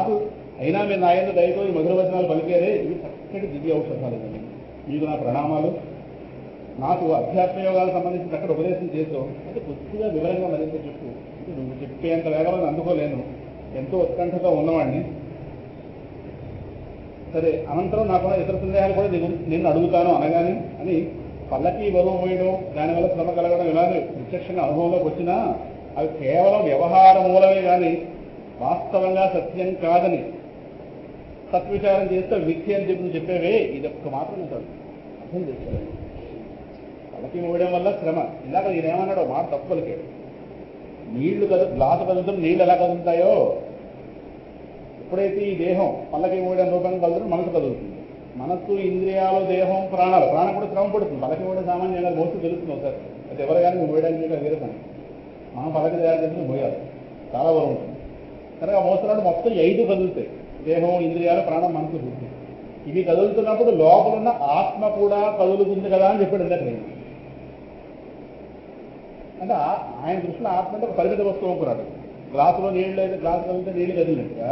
నాకు అయినా మీరు నాయన దయతో ఈ మధుర వచనాలు పలికేరే ఇవి చక్కటి దివ్య ఔషధాలు ఇవన్నీ. మీకు నా ప్రణామాలు. నాకు అధ్యాత్మ యోగాలకు సంబంధించి చక్కటి ఉపదేశం చేస్తూ అంటే కొద్దిగా వివరంగా మరింత చెప్పు. అంటే నువ్వు చెప్పేంత వేగంగా అందుకోలేను, ఎంతో ఉత్కంఠతో ఉన్నవాడిని. సరే, అనంతరం నాకున్న ఇతర సందేహాలు కూడా నిన్ను అడుగుతాను అనగానే అని పల్లకి బరువు పోయడం, దానివల్ల శ్రమ కలగడం ఇలాగే ప్రత్యక్షంగా అనుభవంలోకి వచ్చినా అవి కేవలం వ్యవహార మూలమే కానీ వాస్తవంగా సత్యం కాదని సత్విచారం చేస్తే మిథ్య అని చెప్పి చెప్పేవే ఇదొక్క మాత్రం కాదు, అర్థం చేసుకోవాలి. పల్లకి మోయడం వల్ల శ్రమ, ఇందాక నేనేమన్నాడో మాట తప్పులకే. నీళ్లు గ్లాసు కదులుతున్న నీళ్ళు ఎలా కదులుతాయో, ఎప్పుడైతే ఈ దేహం పల్లకి మోయడం రూపంగా కదులుతుందో మనసు కదులుతుంది. మనస్సు, ఇంద్రియాలు, దేహం, ప్రాణాలు కూడా శ్రమ పడుతుంది. పల్లకి మోయడం సామాన్యంగా మోస్తూ తెలుస్తుంది ఒకసారి. అది ఎవరు కానీ నువ్వు మోయడానికి వేరే పని. మనం పల్లకి తయారు చేసి మోయాలి, చాలా బరువు ఉంటుంది. కనుక మోస్తున్నాడు మొత్తం 5 కదులుతాయి, దేహం, ఇంద్రియాలు, ప్రాణం, మనసు, బుద్ధి. ఇవి కదులుతున్నప్పుడు లోపలున్న ఆత్మ కూడా కదులుతుంది కదా అని చెప్పాడు ఇందాక. అంటే ఆయన దృష్టిలో ఆత్మ అంటే ఒక పరిమిత వస్తువు అనుకున్నాడు. గ్లాసులో నీళ్ళు అయితే గ్లాసు కదిలితే నీళ్ళు కదిలినట్టుగా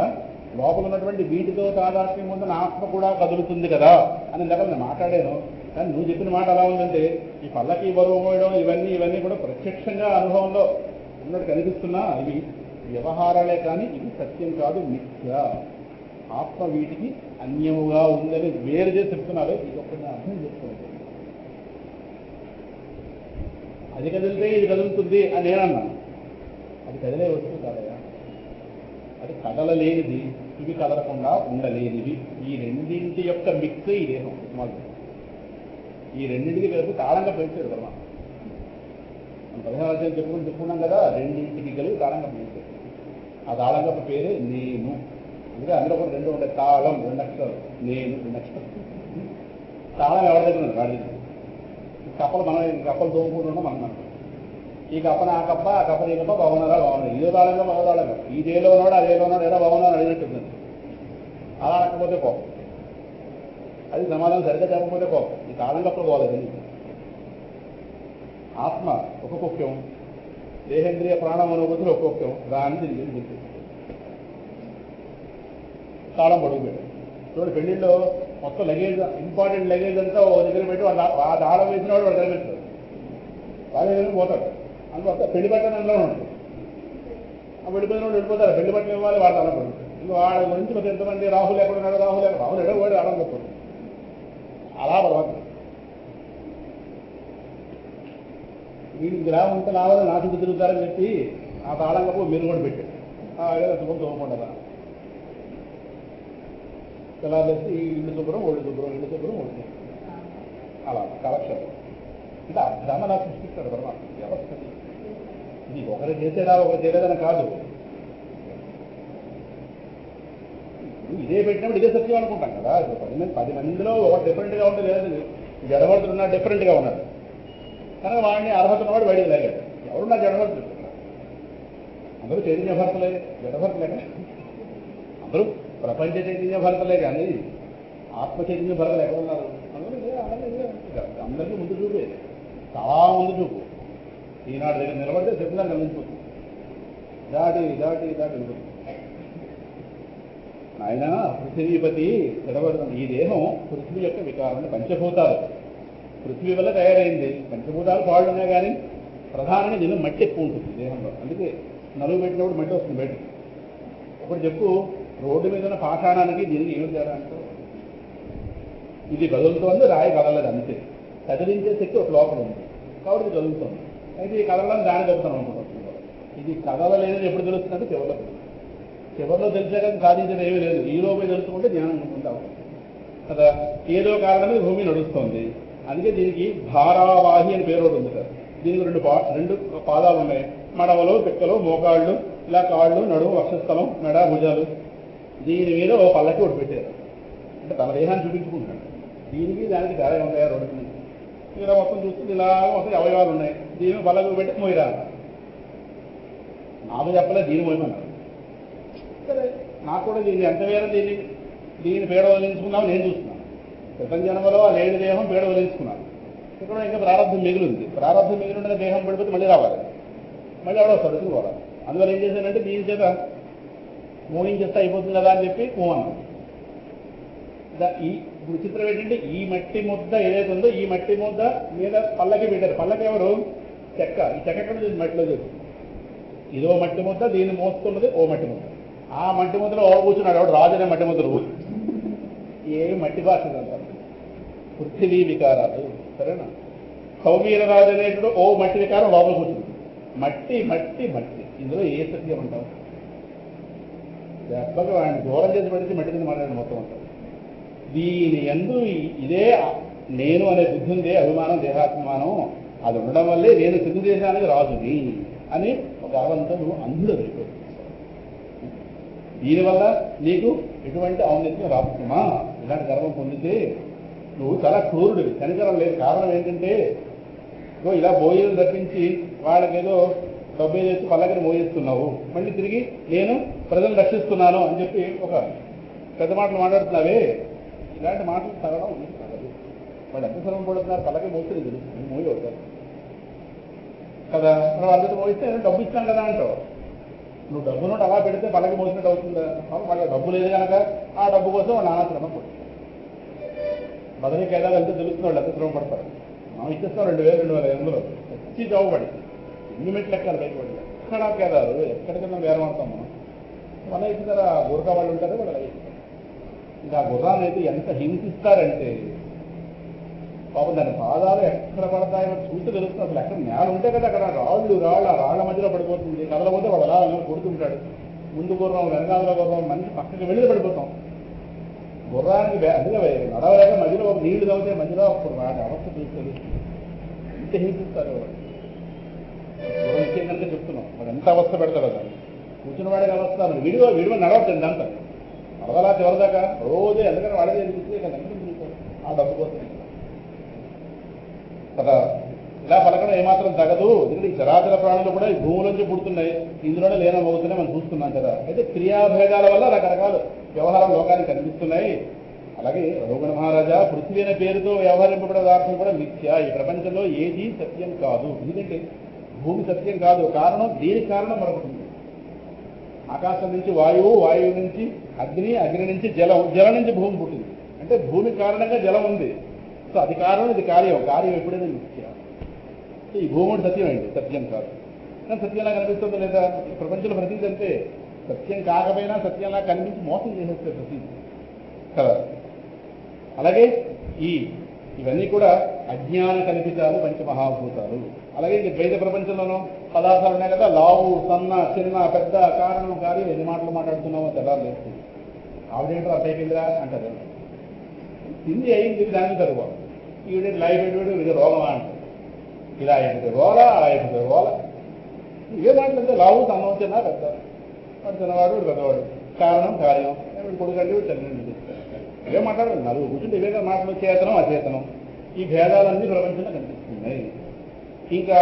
లోపల ఉన్నటువంటి వీటితో తాదాత్మ్యం ఉన్న ఆత్మ కూడా కదులుతుంది కదా అని ఇందాక నేను మాట్లాడాను. కానీ నువ్వు చెప్పిన మాట ఎలా ఉందంటే ఈ పల్లకి బరువు మోయడం ఇవన్నీ కూడా ప్రత్యక్షంగా అనుభవంలో ఉన్నట్టు కనిపిస్తున్నా ఇవి వ్యవహారాలే కానీ ఇవి సత్యం కాదు, మిథ్య. ఆత్మ వీటికి అన్యముగా ఉందని వేరు చేసి చెప్తున్నారు. ఇది ఒక్కటి అర్థం చేసుకోవాలి. అది కదిలితే ఇది కదులుతుంది అని నేనన్నాను. అది కదిలే వస్తువు కాదయా, అది కదలలేనిది, ఇవి కదలకుండా ఉండలేనివి. ఈ రెండింటి యొక్క మిక్స్ ఈ దేహం. ఈ రెండింటికి కలిపి తాళంగా పెంచాడు కదా. మనం 16 అధ్యాయం చెప్పుకున్నాం కదా, రెండింటికి కలిపి తాళంగా పెంచాడు. ఆ తాళంగా పేరే నేను. అందుకే అందులో కూడా 2 ఉండే, తాళం 2 అక్షరాలు, నేను 2 అక్షరాలు. తాళం ఎవరి దగ్గర ఉంది? వాడి దగ్గర. కప్పలు కప్పలు తోముకుంటున్నాం మనం. ఈ కప్పన ఆ కప్ప ఈ కప్ప బాగున్నారా, బాగున్నారు. ఇదో తాళంగా మరో తాళంగా, ఈ దేలో ఉన్నాడు అదేలో ఉన్నాడు, ఎలా బాగున్నాడు అడిగినట్టుంది. అలా అనకపోతే కోపం, అది సమాధానం సరిగ్గా చెప్పకపోతే కోపం. ఈ తాళం కప్పలు పోలేదు. ఆత్మ ఒక కుక్యం, దేహేంద్రియ ప్రాణం అనుభూతులు ఒక కుక్యం, దాన్ని తిరిగి తాళం పడుగు పెట్టాడు. చూడండి, పెళ్లిలో మొత్తం లగేజ్, ఇంపార్టెంట్ లగేజ్ అంతా ఒక దగ్గర పెట్టి ఆ తాళం వేసిన వాడు వాడు దగ్గర పెడతాడు. వాళ్ళ దగ్గర పోతాడు. అందులో పెళ్లి బట్టలు అందులో ఉంటుంది. ఆ వెళ్ళిపోయిన వాడు వెళ్ళిపోతారు. పెళ్లి బట్టలు ఇవ్వాలి, వాడు తాళం పడుతుంది. ఇంకా వాళ్ళ గురించి మరి ఎంతమంది రాహుల్ ఎక్కడున్నాడు, రాహుల్ ఎడవాడు తాళం చెప్పాడు. అలా తర్వాత వీడికి గ్రామం అంతా రావాలి, నా చుట్టూ తిరుగుతారని చెప్పి ఆ తాళం కప్పు మీరు కూడా పెట్టాడు. అదే శుభ్రం తోమకుండా తెల్లారేసి ఇల్లు శుభ్రం, ఒళ్ళు శుభ్రం, ఇల్లు శుభ్రం, ఒళ్ళు అలా కలెక్షన్. అంటే ఆ భ్రమ నాకు సృష్టిస్తాడు పరమాత్మ. వ్యవస్థ ఇది ఒకరు చేసేదా ఒకరు చేయలేదని కాదు. ఇదే పెట్టినప్పుడు ఇదే సత్యం అనుకుంటాం కదా. 10 మందిలో ఒకటి డిఫరెంట్గా ఉంటే లేదు, జడభర్తులున్నా డిఫరెంట్గా ఉన్నాడు. కనుక వాడిని అర్హత ఉన్నవాడు బయటకు లేగాడు. ఎవరు నా జడభర్తులు? అందరూ చైతన్య భర్తలే, జడభర్తలే కదా. అందరూ ప్రపంచ చైతన్య భర్తలే కానీ ఆత్మ చైతన్య భర్తలు ఎక్కడ ఉన్నారు? అందరికీ ముందు చూపే, చాలా ముందు చూపు. ఈనాడు దగ్గర నిలబడితే చెప్తున్నాను గమనించుకుంటుంది. దాటి వెళ్ళిపోతుంది. ఆయన పృథ్వీపతి నిలబడుతుంది. ఈ దేహం పృథ్వీ యొక్క వికారం, పంచభూతాలు పృథ్వీ వల్ల తయారైంది. పంచభూతాలు పాళ్ళు ఉన్నాయి కానీ ప్రధానంగా దీనిలో మట్టి ఎక్కువ ఉంటుంది దేహంలో. అందుకే నలుగు పెట్టినప్పుడు మట్టి వస్తుంది బయట. ఒకటి చెప్పు, రోడ్డు మీద ఉన్న పాషాణానికి దీనికి ఏమి తేడా అంటే ఇది కదులుతోంది, రాయి కదలలేదు అంతే. కదిలించే శక్తి ఒక లోపల ఉంది కాబట్టి కదులుతుంది. అయితే ఈ కదలని దాన్ని చెప్తాను అనుకుంటున్నాను. ఇది కదలలేదని ఎప్పుడు తెలుస్తుందంటే చివరిలో తెలిసాక సాధించేది ఏమీ లేదు. ఈ లోపే తెలుసుకుంటే జ్ఞానం ఉంటుంది కదా. ఏదో కారణమే భూమి నడుస్తుంది. అందుకే దీనికి భారావాహి అని పేరు ఒకటి ఉంది సార్. దీనికి 2 పాదాలు ఉన్నాయి. మడవలు, పిక్కలు, మోకాళ్ళు, ఇలా కాళ్ళు, నడుము, వక్షస్థలం, మెడ, భుజాలు. దీని మీద ఓ పల్లకి ఒకటి పెట్టారు. అంటే తన దేహాన్ని చూపించుకుంటున్నాడు. దీనికి దానికి తేడా ఉంటాయా? 2 ఇలా మొత్తం చూస్తుంది. ఇలా మొత్తం అవయవాలు ఉన్నాయి. దీని పల్లకి పెట్టి మోయిరా నాకు చెప్పలే, దీని మోయమన్నారు. సరే, నాకు కూడా దీన్ని ఎంత వేరే దీన్ని పీడ వదిలించుకున్నాము నేను చూస్తున్నాను. క్రితం జన్మలో ఆ లేని దేహం పీడ వదిలించుకున్నాను. ఇక్కడ ఇంకా ప్రారంభం మిగిలింది. ప్రారంభం మిగిలిన దేహం పడిపోతే మళ్ళీ రావాలి, మళ్ళీ ఎవడో సరుకులు పోవాలి. అందువల్ల ఏం చేశానంటే దీని చేత మోయించేస్తే అయిపోతుంది కదా అని చెప్పి అన్నాం. ఈ విచిత్రం ఏంటంటే ఈ మట్టి ముద్ద ఏదైతే ఉందో ఈ మట్టి ముద్ద మీద పల్లకి పెట్టారు. పల్లకి ఎవరు? చెక్క. ఈ చెక్క ఎక్కడ మట్టిలో చూసి ఇదో మట్టి ముద్ద, దీన్ని మోస్తున్నది ఓ మట్టి ముద్ద. ఆ మట్టి ముద్దలో ఓ కూర్చున్నాడు ఎవడు? రాజునే మట్టి ముద్దలు. ఏ మట్టి భాష అంటారు పృథివీ వికారాలు. సరేనా? సౌమీరరాజు అనేటువంటి ఓ మట్టి వికారం లోపల కూర్చుంది. మట్టి మట్టి మట్టి. ఇందులో ఏ సత్యం అంటారు? దెబ్బగా వాడిని దూరం చేసి పడితే మట్టి కింద మాట్లాడి మొత్తం అంటారు. దీని యందు ఇదే నేను అనే బుద్ధి ఉందే, అభిమానం, దేహాభిమానం, అది ఉండడం వల్లే నేను సిద్ధు దేశానికి రాజుని అని ఒక అవంతుడు అంధుడు అయిపోతుంది. దీనివల్ల నీకు ఎటువంటి ఔన్నత్యం రాబోతున్నా ఇలాంటి గర్వం పొందితే నువ్వు చాలా క్రూరుడివి, కనికరం లేదు. కారణం ఏంటంటే ఇలా బోయిలు తప్పించి వాళ్ళకేదో డబ్బు చేసి పల్లకిని మోయిస్తున్నావు, మళ్ళీ తిరిగి నేను ప్రజలు రక్షిస్తున్నాను అని చెప్పి ఒక పెద్ద మాటలు మాట్లాడుతున్నావే. ఇలాంటి మాటలు తగడం తగదు. వాళ్ళు ఎంత శ్రమ పడుతున్నారు, పల్లకి మోస్తుంది తెలుస్తుంది, మోయి అవుతారు కదా. మనం అందరితో మోయిస్తే నేను డబ్బు ఇస్తాను కదా అంటావు. నువ్వు డబ్బు నోటి అలా పెడితే పల్లకి మోసినట్టు అవుతుందా? వాళ్ళ డబ్బు లేదు కనుక ఆ డబ్బు కోసం వాళ్ళు నానా శ్రమ పడుతుంది. బదరీ కేదాలు వెళ్తే తెలుస్తుంది వాళ్ళు ఎంత శ్రమ పడతారు. మనం ఇచ్చేస్తాం 2000-2500 వచ్చి జాబు పడి ఎన్ని మెట్లు ఎక్కాలి బయటపడి. ఎక్కడ కేదారు ఎక్కడికన్నా వేరమాడతాం మనం. మన ఇచ్చిన గురకా వాళ్ళు ఉంటారు, వాళ్ళు అలా ఇస్తారు. ఇంకా గుర్రాన్ని అయితే ఎంత హింసిస్తారంటే పాపం దాని పాదాలు ఎక్కడ పడతాయో చూసి తెలుస్తుంది. అసలు ఎక్కడ నేల ఉంటే కదా అక్కడ రాళ్ళు ఆ రాళ్ల మధ్యలో పడిపోతుంది. కదలపోతే వాడు అలా కొడుతుంటాడు. ముందు గుర్రం, వెనకాల గుర్రం, మంచి పక్కకి వెళ్ళి పడిపోతాం. గుర్రానికి అందుకే నడవలేక మధ్యలో ఒక నీళ్లు తవ్వితే మధ్యలో అప్పుడు వాడి అవస్థ చూసి తెలుస్తుంది. ఎంత హింసిస్తారు వాడు. గుర్రం ఇచ్చేందంటే చెప్తున్నాం, వాడు ఎంత అవస్థ పెడతాడు దాన్ని. కూర్చున్న వాడికి అవస్థ విడివ నడవద్దండి అంత నడవలా చివరిదాకా రోజు. ఎందుకని వాడేది అనిపిస్తే కదా ఆ డబ్బు కోసం కదా. ఇలా పలకడం ఏమాత్రం తగదు. ఎందుకంటే ఈ చరాచర ప్రాణులు కూడా ఈ భూములోంచి పుడుతున్నాయి, ఇందులోనే లీనమవుతున్నాయి, మనం చూస్తున్నాం కదా. అయితే క్రియాభేదాల వల్ల రకరకాల వ్యవహారం లోకానికి కనిపిస్తున్నాయి. అలాగే రఘుగణ మహారాజా, పృథ్వీ అనే పేరుతో వ్యవహరింపబడే పదార్థం కూడా మిథ్య. ఈ ప్రపంచంలో ఏది సత్యం కాదు. ఎందుకంటే భూమి సత్యం కాదు. కారణం దీనికి కారణం మరొకటి. ఆకాశం నుంచి వాయువు, వాయువు నుంచి అగ్ని, అగ్ని నుంచి జలం, జలం నుంచి భూమి పుట్టింది. అంటే భూమి కారణంగా జలం ఉంది. సో అది కారణం, ఇది కార్యం. కార్యం ఎప్పుడైనా మిథ్య. సో ఈ భూముడు సత్యం అయింది, సత్యం కాదు. కానీ సత్యంలా కనిపిస్తుందో లేదా? ప్రపంచంలో ప్రతీది అంటే సత్యం కాకపోయినా సత్యంలా కనిపించి మోసం చేసేస్తే ప్రతీది కదా. అలాగే ఇవన్నీ కూడా అజ్ఞాన కల్పితాలు, పంచమహాభూతాలు. అలాగే ఇంక ద్వైత ప్రపంచంలోనూ పదార్థాలు ఉన్నాయి కదా. లావు, సన్న, చిన్న, పెద్ద, కారణం, కార్యం. ఎన్ని మాటలు మాట్లాడుతున్నామో తెల్లారులేస్తుంది. ఆవిడేంటో అర్థమైపోయిందిరా అంటారు. తిండి అయింది దాన్ని తరువాత ఈవిడ లైఫ్ అయిపోయాడు, ఇది రోగమా అంటారు. ఇలా అయిపోతే రోల, అలా అయిపోతే రోల. ఇవే మాటలంటే లావు, సన్నం, చిన్న, పెద్ద. వాడు చిన్నవాడు, వాడు పెద్దవాడు. కారణం, కార్యం. వీడు కొడుకండి, వీడు తల్లిదండ్రులు. ఇవే మాట్లాడాలి. నలుగురు కూర్చుంటే ఇవేగా మాటలు, చేతనం, అచేతనం. ఈ భేదాలన్నీ ప్రపంచంలో కనిపిస్తున్నాయి. ఇంకా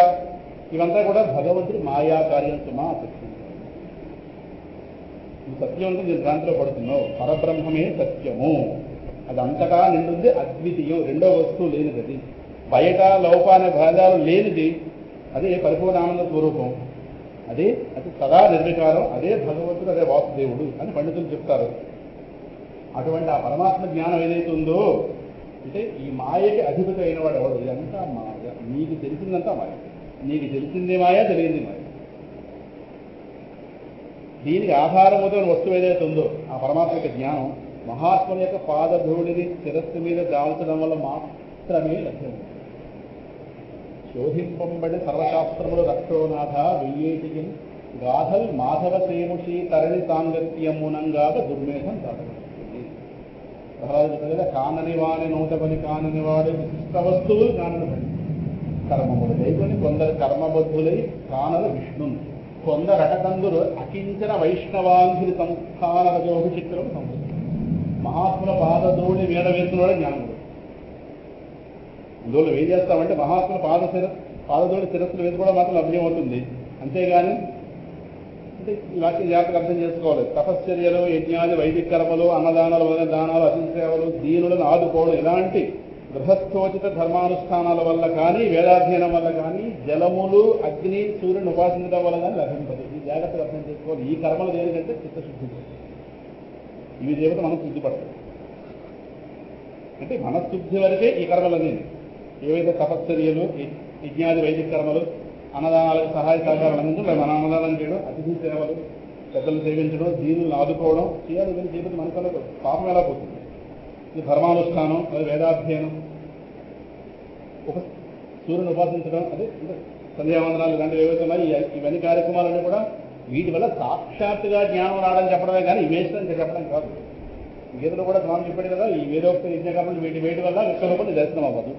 ఇవంతా కూడా భగవంతుడు మాయా కార్యం సుమా సత్యం. ఈ సత్యం అంటే నేను భ్రాంతిలో పడుతున్నావు. పరబ్రహ్మమే సత్యము. అది అంతటా నిండుంది, అద్వితీయం, రెండో వస్తువు లేనిది. అది బయట లోప అనే భేదాలు లేనిది. అదే పరిపూర్ణానంద స్వరూపం. అది సదా నిర్వికారం. అదే భగవంతుడు, అదే వాసుదేవుడు అని పండితులు చెప్తారు. అటువంటి ఆ పరమాత్మ జ్ఞానం ఏదైతే ఉందో, అంటే ఈ మాయకి అధిపతి అయిన వాడు ఎవడు? ఇదంతా మాయ. నీకు తెలిసిందంతా మాయ. నీకు తెలిసింది మాయ, తెలియంది మాయ. దీనికి ఆధారమవుతున్న వస్తువు ఏదైతే ఉందో ఆ పరమాత్మ యొక్క జ్ఞానం మహాత్ముని యొక్క పాదధూళిని శిరస్సు మీద దాల్చడం వల్ల మాత్రమే లభ్యమవుతుంది. శోధింపబడి సర్వశాస్త్రములు రక్షోనాథ వెయ్యేటికి గాథల్ మాధవ సేముషి తరణి సాంగత్యమునంగా దుర్మేధం దాటగలుగుతుంది. ప్రహ్లాద కానని వాని నూటపని కానని వాడి విశిష్ట వస్తువులు కానని పని కర్మములు దైవని కొందరు కర్మబద్ధులై కానలు విష్ణు, కొందరు అటకందులు అకించన వైష్ణవాంధుని సంస్థాన రజోభిచిత్రం సంస్థ. మహాత్ముల పాదధూళి మీద వేస్తున్నవాడే జ్ఞానముడు. అందువల్ల ఏం చేస్తామంటే మహాత్ముల పాదధూళి శిరస్సులు వేసుకోవడం మాత్రం లభ్యమవుతుంది. అంతేగాని అంటే ఈ వాక్య జాగ్రత్తగా అర్థం చేసుకోవాలి. తపశ్చర్యలు, యజ్ఞాలు, వైదిక కర్మలు, అన్నదానాలు, వదిన దానాలు, అతిథి సేవలు, దీనులను ఆదుకోవడం, ఇలాంటి గృహస్థోచిత ధర్మానుష్ఠానాల వల్ల కానీ, వేదాధ్యయనం వల్ల కానీ, జలములు, అగ్ని, సూర్యుని ఉపాసించడం వల్ల కానీ లభింపదు. ఈ జాగ్రత్తగా అర్థం చేసుకోవాలి. ఈ కర్మలు దేనికంటే చిత్తశుద్ధి. ఇవి చేయకపోతే మనసు శుద్ధి పడతాయి. అంటే మనశుద్ధి వరకే ఈ కర్మలన్నీ. ఏవైతే తపశ్చర్యలు, యజ్ఞాది వైదిక కర్మలు, అన్నదానాలకు సహాయ సహకారాలు అందించడం, మన అన్నదానం చేయడం, అతిథి సేవలు, పెద్దలు సేవించడం, దీనులను ఆదుకోవడం చేయాలి. ఇవన్నీ చేయకపోతే మనసులో పాపం ఎలా పోతుంది? ఇది ధర్మానుష్ఠానం, అది వేదాధ్యయనం, ఒక సూర్యుని ఉపాసించడం, అదే అంటే సంధ్యావందనాలు ఇలాంటివి ఏవైతే ఉన్నాయి, ఇవన్నీ కార్యక్రమాలన్నీ కూడా వీటి వల్ల సాక్షాత్తుగా జ్ఞానం రావడం చెప్పడమే కానీ ఇవేషన్ చెప్పడం కాదు. గీతలో కూడా స్వామి చెప్పాడు కదా, ఈ వేదోక్త యజ్ఞకర్మలు వేటి వల్ల విశ్వరూపం దర్శనం అవ్వదు,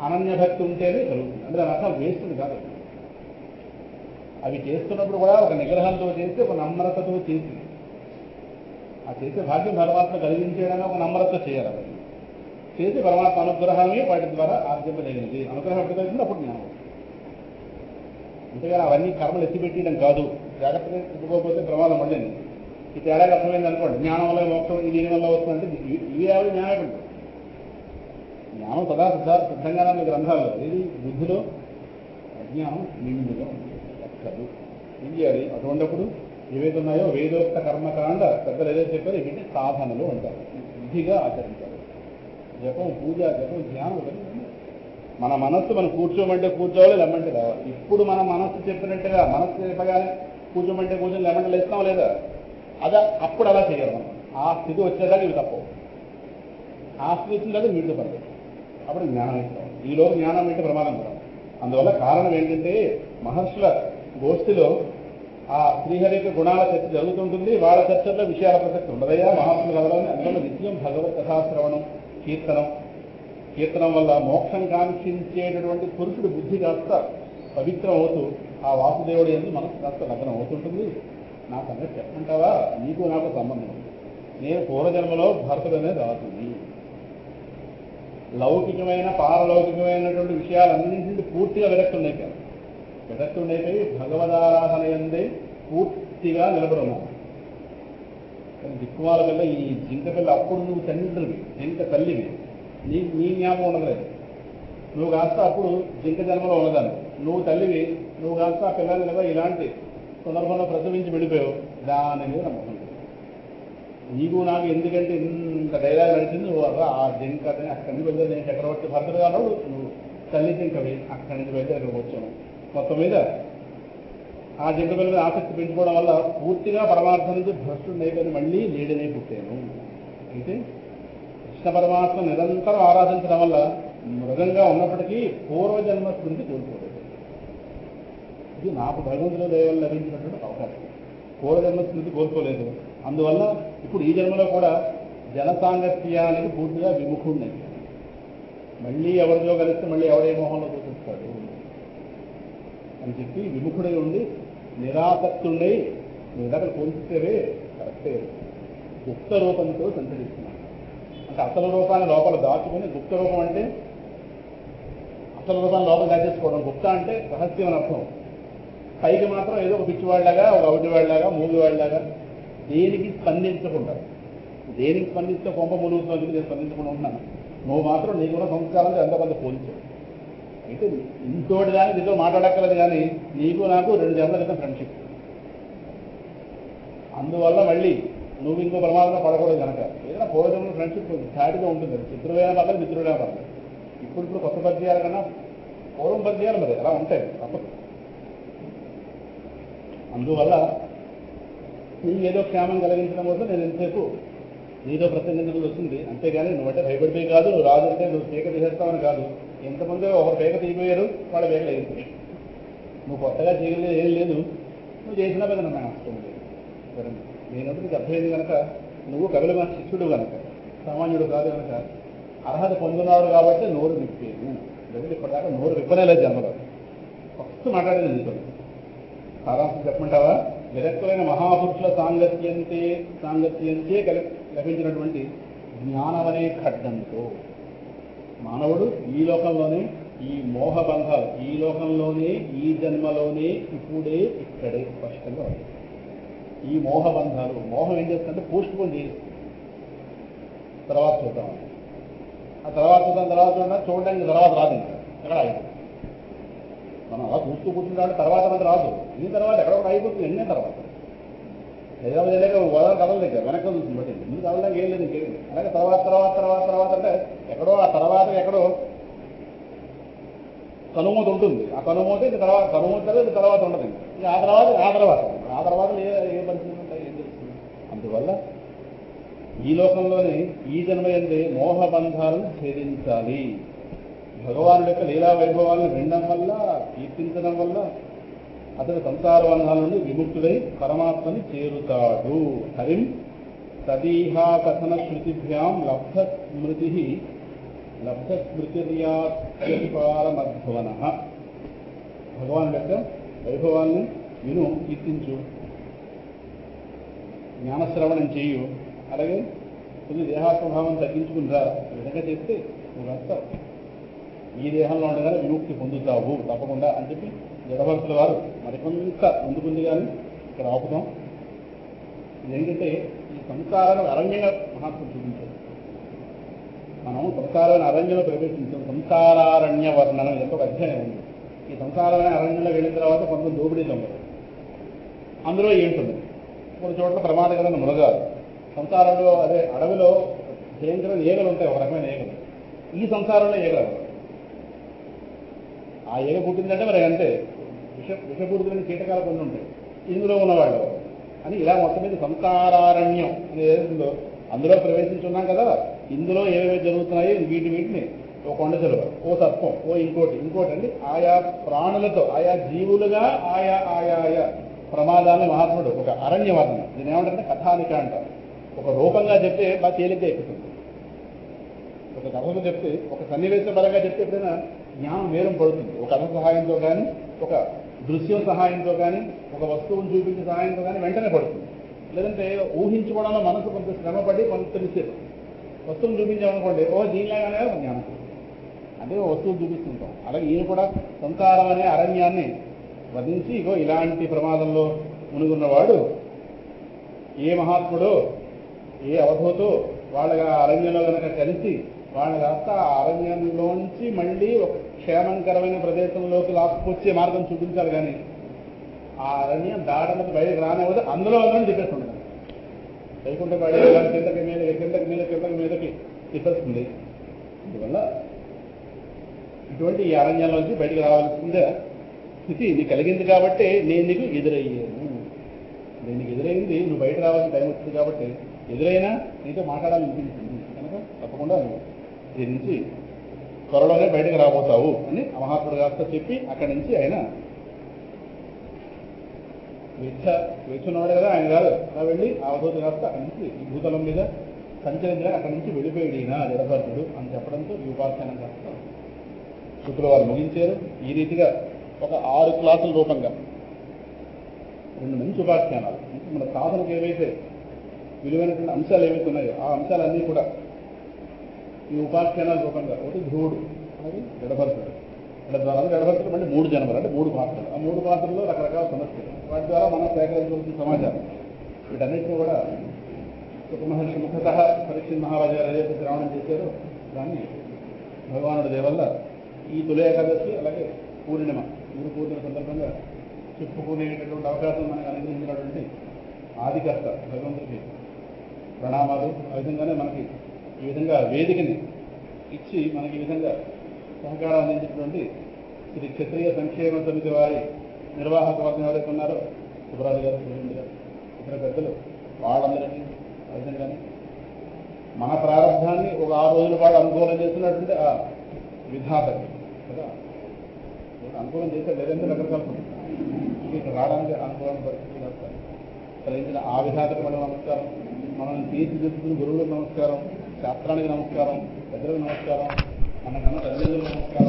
అనన్య భక్తి ఉంటేనే కలుగుతుంది. అంటే దాని అర్థం వేస్తుంది కాదు. అవి చేస్తున్నప్పుడు కూడా ఒక నిగ్రహంతో చేసి, ఒక నమ్రతతో చేసి, ఆ చేసే భాగ్యం పరమాత్మ కలిగించేయడానికి ఒక నమ్రత చేయాలి. అది చేసి పరమాత్మ అనుగ్రహమే వాటి ద్వారా ఆర్జింపదగినది. అనుగ్రహం ఎప్పుడు కలిగింది అప్పుడు జ్ఞానం. అంతేగాని అవన్నీ కర్మలు ఎత్తిపెట్టడం కాదు. జాగ్రత్తగా చెప్పుకోకపోతే ప్రమాదం పడింది. ఈ తేడాగా అర్థమైంది అనుకోండి, జ్ఞానం వల్ల మోక్షం ఇది దీని వల్ల వస్తుందంటే ఇవి ఎవరు జ్ఞానం ఉంటుంది. జ్ఞానం సదా సిద్ధంగానే మీ గ్రంథాల్లో, ఇది బుద్ధిలో అజ్ఞానం నిండుగా ఉంది. ఎక్కదు ఏం చేయాలి? అటువంటిప్పుడు ఏవైతే ఉన్నాయో వేదోక్త కర్మకాండ పెద్దలు ఏదైతే చెప్పారో వీటిని సాధనలు అంటారు. బుద్ధిగా ఆచరించాలి. జపం, పూజ, జపం, ధ్యానం. మన మనస్సు మనం కూర్చోమంటే కూర్చోవాలి, లెమ్మంటే రావాలి. ఇప్పుడు మన మనస్సు చెప్పినట్టుగా మనస్సు చెప్పగానే కూర్చోమంటే కూర్చొని లెమ్మంటే లేస్తాం లేదా? అదే అప్పుడు అలా చేయాలి మనం. ఆ స్థితి వచ్చేదాకా ఇవి తప్పవు. ఆ స్థితి వచ్చిన తర్వాత వీటితో పడలేదు. అప్పుడు జ్ఞానం ఇస్తాం. ఈలోపు జ్ఞానం అంటే ప్రమాదం కూడా. అందువల్ల కారణం ఏంటంటే మహర్షుల గోష్ఠిలో ఆ శ్రీహరిక గుణాల చర్చ జరుగుతుంటుంది. వాళ్ళ చర్చల్లో విషయాల ప్రసక్తి ఉండదయ్యా మహాత్ముల కథలోని. అందువల్ల నిత్యం భగవత్ కథాశ్రవణం, కీర్తనం వల్ల మోక్షం కాంక్షించేటటువంటి పురుషుడు బుద్ధి కాస్త పవిత్రం అవుతూ ఆ వాసుదేవుడు ఎందుకు మనసు కాస్త లగ్నం అవుతుంటుంది. నా సంగతి చెప్పంటావా? నీకు నాకు సంబంధం ఉంది. నేను పూర్వజన్మలో భరతుడనే రాతుంది. లౌకికమైన పారలౌకికమైనటువంటి విషయాలన్నింటి పూర్తిగా విరక్తి ఉండైపోయి భగవదారాధన ఎందే పూర్తిగా నిలబడున్నాను. దిక్కుమాల పిల్ల, ఈ జింక పిల్ల అప్పుడు నువ్వు తండ్రివి, జింక తల్లివి, నీ జ్ఞాపకం ఉండలేదు. నువ్వు కాస్త అప్పుడు జింక జన్మలో ఉన్నదాన్ని, నువ్వు తల్లివి, నువ్వు కాస్త ఆ పిల్లలు కదా ఇలాంటి సందర్భంలో ప్రసవించి వెళ్ళిపోయావు. దాని మీద నమ్మకం నీకు నాకు. ఎందుకంటే ఇంత డైలాగ్ నడిచింది. నువ్వు ఆ జింక అక్కడి నుంచి వెళ్ళి నేను చక్రవర్తి భర్తలు అన్నాడు, నువ్వు తల్లి జింకవి, అక్కడి నుంచి వెళ్ళి అక్కడికి వచ్చాను. మొత్తం మీద ఆ జింక పిల్ల మీద ఆసక్తి పెంచుకోవడం వల్ల పూర్తిగా పరమార్థం నుంచి భ్రష్టుడు అయిపోయి మళ్ళీ లేడనే పుట్టాను. అయితే కృష్ణ పరమాత్మ నిరంతరం ఆరాధించడం వల్ల మృగంగా ఉన్నప్పటికీ పూర్వజన్మ స్మృతి కోల్పోలేదు. ఇది నాకు భగవంతుల దైవం లభించినటువంటి అవకాశం. పూర్వజన్మ స్మృతి కోల్పోలేదు. అందువల్ల ఇప్పుడు ఈ జన్మలో కూడా జనసాంగత్యానికి పూర్తిగా విముఖుడిని. మళ్ళీ ఎవరితో కలిస్తే మళ్ళీ ఎవడే మోహంలో చూపిస్తాడు అని చెప్పి విముఖుడై ఉండి నిరాసక్తుండై మీ దగ్గర పోల్చితేవే కరెక్టే గుప్త రూపంతో సంచరిస్తున్నాను. అంటే అసలు రూపాన్ని లోపల దాచుకుని, గుప్త రూపం అంటే అసలు రూపాన్ని లోపల దాచేసుకోవడం. గుప్త అంటే రహస్యం అని అర్థం. పైకి మాత్రం ఏదో ఒక పిచ్చివాళ్ళలాగా, ఒక అవుటివాళ్ళలాగా, మూగివాళ్ళలాగా దేనికి స్పందించకుండా. దేనికి స్పందిస్తే కొంప మునుగుతుంది, నేను స్పందించకుండా ఉంటున్నాను. నువ్వు మాత్రం నీకున్న సంస్కారానికి ఎంతమంది పోల్చావు. అయితే ఇంతోటి దాన్ని నీతో మాట్లాడక్కర్లేదు, కానీ నీకు నాకు 2 జన్మల క్రితం ఫ్రెండ్షిప్. అందువల్ల మళ్ళీ నువ్వు ఇంకో ప్రమాదంలో పడకూడదు కనుక ఏదైనా పూర్వజన్మల ఫ్రెండ్షిప్ ధాటిగా ఉంటుంది. శత్రువైనా పర్లేదు, మిత్రుడైనా పర్లేదు. ఇప్పుడు కొత్త పద్యాల కన్నా పూర్వం పద్యాలు మరి అలా ఉంటాయి తప్పదు. అందువల్ల నీకు ఏదో క్షేమం కలిగించడం కోసం నేను ఎంతసేపు నీతో ప్రసంగించడం వస్తుంది. అంతేగాని నువ్వంటే భయపడిపోయి కాదు, నువ్వు రాదు అంటే నువ్వు పేక తీసేస్తావని కాదు. ఎంతమంది ఒకరు పేక తీయబోయారు, వాళ్ళ పేక లేదు. నువ్వు కొత్తగా చేయలేదు, ఏం లేదు. నువ్వు చేసినా పెద్ద నాకు నష్టం లేదు. సరే, నేనంటే నీకు అర్థమైంది కనుక నువ్వు కవిల శిష్యుడు కనుక, సామాన్యుడు కాదు కనుక అర్హత పొందున్నాడు కాబట్టి నోరు విప్పేది. లేకపోతే ఇప్పటిదాకా నోరు విప్పనేలేదు జన్మలో. ఫస్ట్ మాట్లాడేది నీతో. సారాంశం చెప్పమంటావా? విరక్తులైన మహాపురుషుల సాంగత్యంచే లభించినటువంటి జ్ఞానమనే ఖడ్డంతో మానవుడు ఈ లోకంలోనే ఈ మోహబంధాలు, ఈ లోకంలోనే ఈ జన్మలోనే ఇప్పుడే ఇక్కడే స్పష్టంగా ఉంది. ఈ మోహబంధాలు, మోహం ఏం చేస్తుందంటే పోస్ట్ పోన్ చేస్తుంది. తర్వాత చూద్దాం, ఆ తర్వాత చూడడానికి తర్వాత రాదు. ఇంకా ఎక్కడ అయిపోతుంది. మనం అలా చూస్తూ కూర్చుంటాడు, తర్వాత మనకు రాదు. దీని తర్వాత ఎక్కడొకటి అయిపోతుంది. ఎన్నే తర్వాత హైదరాబాద్ వెళ్ళాక గోదావరి కథలు దగ్గర వెనక చూసి బట్టి ముందు కథలకు ఏం లేదు ఇంకేం అలాగే తర్వాత అంటే ఎక్కడో ఆ తర్వాత ఎక్కడో కనుమూత ఉంటుంది. ఆ కనుమూత ఇది తర్వాత కనుమూత ఇది తర్వాత ఉండదు. ఇక ఆ తర్వాత ఏ పరిస్థితులు ఉంటాయి ఏం తెలుస్తుంది. అందువల్ల ఈ లోకంలోనే ఈ జన్మయందే మోహబంధాలను ఛేదించాలి. భగవానుడి యొక్క లీలా వైభవాలను వినడం వల్ల కీర్తించడం వల్ల అతడు సంసార బంధాల నుండి విముక్తుడై పరమాత్మని చేరుతాడు. హరిం తదీహా కథన శృతిభ్యాం లబ్ధ స్మృతిర్యాత్పాలమధ్వన. భగవానుడి యొక్క వైభవాన్ని విను, కీర్తించు, జ్ఞానశ్రవణం చేయు, అలాగే కొద్ది దేహాత్మభావం తగ్గించుకుంటా. ఈ విధంగా చేస్తే నువ్వు వస్తావు, ఈ దేహంలో ఉండగానే విముక్తి పొందుతావు తప్పకుండా అని చెప్పి జడభక్తుల వారు మరికొంత ముందుకుంది. కానీ ఇక్కడ ఆపుతాం. ఇదేంటంటే ఈ సంసారాన్ని అరణ్యంగా మహాత్ములు చూపించారు. మనం సంసారాన్ని అరణ్యంలో ప్రవేశించాం. సంసారారణ్య వర్ణనం ఎంత ఒక అధ్యాయం ఉంది. ఈ సంసారమైన అరణ్యంలో వెళ్ళిన తర్వాత కొంత దోపిడీలు ఉండదు. అందులో ఏంటుంది, కొన్ని చోట్ల ప్రమాదకరమైన మృగాలు, సంసారంలో అదే అడవిలో భయంకరమైన ఈగలు ఉంటాయి, ఒక రకమైన ఈగలు. ఈ సంసారంలో ఈగలు ఆ ఈగ పుట్టిందంటే మరి అంతే, విషపూరితమైన కీటకాలు కొన్ని ఉంటాయి, ఇందులో ఉన్నవాళ్ళు అని ఇలా మొత్తం మీద సంసారారణ్యం అని ఏదో అందులో ప్రవేశించున్నాం కదా. ఇందులో ఏవేవి జరుగుతున్నాయో వీటిని ఓ కొండ చెలువ, ఓ సర్పం, ఓ ఇంకోటి అండి ఆయా ప్రాణులతో ఆయా జీవులుగా ఆయా ప్రమాదాన్ని మహాత్ముడు ఒక అరణ్య వర్ణన, దీని ఏమంటారంటే కథానిక అంటారు. ఒక రూపంగా చెప్తే బాగా తేలిగ్గా ఎక్కుతుంది. ఒక కథలో చెప్తే, ఒక సన్నివేశ పరంగా చెప్తే ఎప్పుడైనా జ్ఞానం వేరం పడుతుంది. ఒక కథ సహాయంతో కానీ, ఒక దృశ్యం సహాయంతో కానీ, ఒక వస్తువును చూపించే సహాయంతో కానీ వెంటనే పడుతుంది. లేదంటే ఊహించుకోవడంలో మనసు కొంత శ్రమపడి కొంత తెలిసేది. వస్తువును చూపించామనుకోండి, దీనిలాగానే జ్ఞానం అంటే వస్తువులు చూపిస్తుంటాం. అలాగే ఈయన కూడా సంసారం అనే అరణ్యాన్ని వధించి ఇగో ఇలాంటి ప్రమాదంలో మునుగున్నవాడు ఏ మహాత్ముడో ఏ అవధూతో వాళ్ళగా అరణ్యంలో కనుక కలిసి వాళ్ళ కాస్త ఆ అరణ్యంలోంచి మళ్ళీ ఒక క్షేమంకరమైన ప్రదేశంలోకి లాక్కొచ్చే మార్గం చూపించాలి. కానీ ఆ అరణ్యం దాటనది బయటకు రానివ్వదు. అందులో చెప్పేస్తుంటారు. వైకుంఠ పడే కిందకి మీదకి చెప్పేస్తుంది. అందువల్ల ఇటువంటి ఈ అరణ్యంలోంచి బయటకు రావాల్సిందే స్థితి నీకు కలిగింది కాబట్టి నేను నీకు ఎదురయ్యాను. నేను నీకు ఎదురైంది, నువ్వు బయట రావాల్సిన టైం వచ్చింది కాబట్టి ఎదురైనా నీతో మాట్లాడాలనిపించింది కనుక తప్పకుండా నువ్వు దీని నుంచి త్వరలోనే బయటకు రాబోతావు అని ఆ మహాత్ముడు కాస్త చెప్పి అక్కడి నుంచి ఆయన స్వేచ్ఛ ఉన్నవాడు కదా ఆయన కాదు, అలా వెళ్ళి ఆ అవధూత కాస్త అక్కడి నుంచి ఈ భూతలం మీద సంచరించగా అక్కడి నుంచి వెళ్ళిపోయాడు ఈయన జడభరతుడు అని చెప్పడంతో ఈ ఉపాఖ్యానం కాస్త శుక్ల వారు ముగించారు. ఈ రీతిగా ఒక 6 క్లాసుల రూపంగా 2 మంచి ఉపాఖ్యానాలు, మన సాధనకు ఏవైతే విలువైనటువంటి అంశాలు ఏవైతే ఉన్నాయో ఆ అంశాలన్నీ కూడా ఈ ఉపాఖ్యానాల రూపంగా, ఒకటి ధ్రువుడు అనేది జడభరతుడు, జడభరతుడు మళ్ళీ 3 జన్మలు అంటే 3 పాత్రలు. ఆ 3 పాత్రల్లో రకరకాల సమస్యలు, వాటి ద్వారా మనం సేకరించవలసిన సమాచారం వీటన్నిటిని కూడా సుఖమహర్షి ముఖత పరీక్షిత్ మహారాజు గారు ఏదైతే శ్రావణం చేశారో దాన్ని భగవానుడి దేవల్ల ఈ తొలి ఏకాదశి అలాగే పూర్ణిమ గురు పూర్ణిమ సందర్భంగా చెప్పుకునేటటువంటి అవకాశం మనకు అనుగ్రహించినటువంటి ఆదికర్త భగవంతుడికి ప్రణామాలు. ఆ విధంగానే మనకి ఈ విధంగా వేదికని ఇచ్చి మనకి ఈ విధంగా సహకారం అందించినటువంటి శ్రీ క్షత్రియ సంక్షేమ సమితి వారి నిర్వాహక వర్గం ఎవరైతే ఉన్నారో సుబ్రాజు గారు, సురేంద్ర గారు, ఇతర పెద్దలు వాళ్ళందరికీ ఆ విధంగానే మన ప్రారంభాన్ని ఒక 6 రోజుల పాటు అనుకూలం చేస్తున్నటువంటి ఆ విధాతకి కదా అనుకూలం చేస్తే లేదంటే రకరకాల ఇక్కడ రావడానికి అనుకూలమైన పరిస్థితులు వస్తాయి. కలిగించిన ఆ విధాతకు మనం నమస్కారం, మనం తీర్చిదిద్దుతున్న గురువులకు నమస్కారం, శాస్త్రానికి నమస్కారం, పెద్దలకు నమస్కారం, మనకన్నా తల్లిదండ్రులకు నమస్కారం.